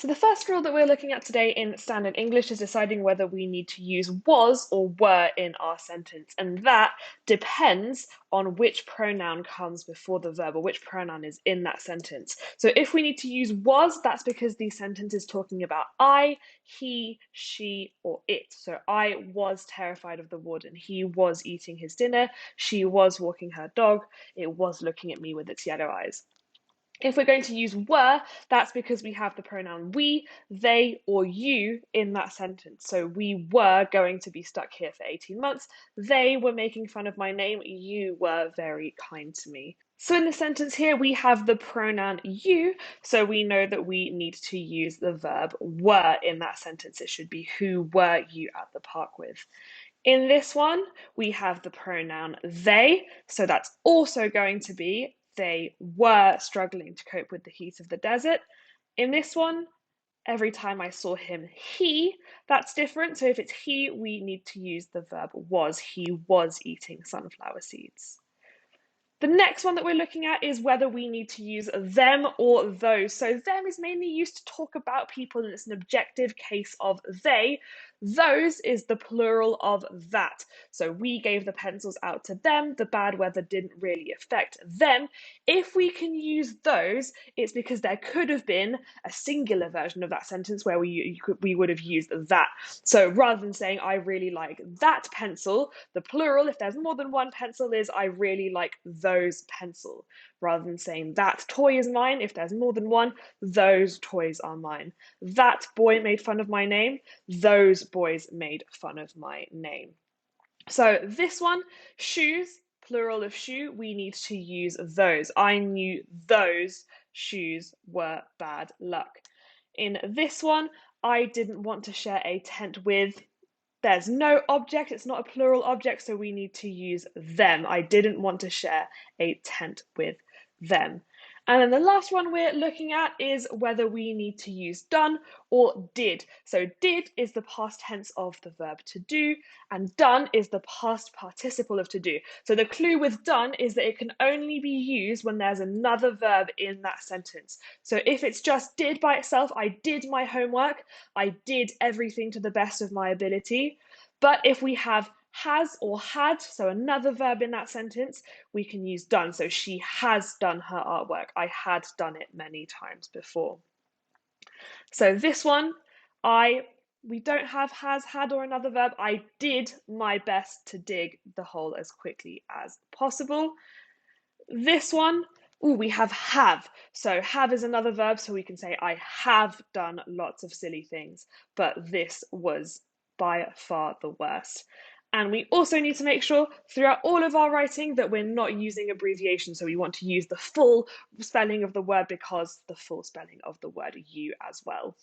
So the first rule that we're looking at today in standard English is deciding whether we need to use was or were in our sentence. And that depends on which pronoun comes before the verb or which pronoun is in that sentence. So if we need to use was, that's because the sentence is talking about I, he, she, or it. So I was terrified of the warden. He was eating his dinner. She was walking her dog. It was looking at me with its yellow eyes. If we're going to use were, that's because we have the pronoun we, they, or you in that sentence. So we were going to be stuck here for 18 months. They were making fun of my name. You were very kind to me. So in the sentence here, we have the pronoun you, so we know that we need to use the verb were in that sentence. It should be who were you at the park with. In this one, we have the pronoun they, so that's also going to be they were struggling to cope with the heat of the desert. In this one, every time I saw him, he, that's different. So if it's he, we need to use the verb was. He was eating sunflower seeds. The next one that we're looking at is whether we need to use them or those. So them is mainly used to talk about people, and it's an objective case of they. Those is the plural of that. So we gave the pencils out to them. The bad weather didn't really affect them. If we can use those, it's because there could have been a singular version of that sentence where we would have used that. So rather than saying I really like that pencil, the plural, if there's more than one pencil, is I really like those pencil. Rather than saying that toy is mine, if there's more than one, those toys are mine. That boy made fun of my name, those boys made fun of my name. So this one, shoes, plural of shoe, we need to use those. I knew those shoes were bad luck. In this one, I didn't want to share a tent with. There's no object, it's not a plural object, so we need to use them. I didn't want to share a tent with them. And then the last one we're looking at is whether we need to use done or did. So did is the past tense of the verb to do, and done is the past participle of to do. So the clue with done is that it can only be used when there's another verb in that sentence. So if it's just did by itself, I did my homework, I did everything to the best of my ability. But if we have has or had, so another verb in that sentence, we can use done. So she has done her artwork. I had done it many times before. So this one, we don't have has, had, or another verb. I did my best to dig the hole as quickly as possible. This one, we have. So have is another verb, so we can say I have done lots of silly things, but this was by far the worst. And we also need to make sure throughout all of our writing that we're not using abbreviations. So we want to use the full spelling of the word because the full spelling of the word you as well.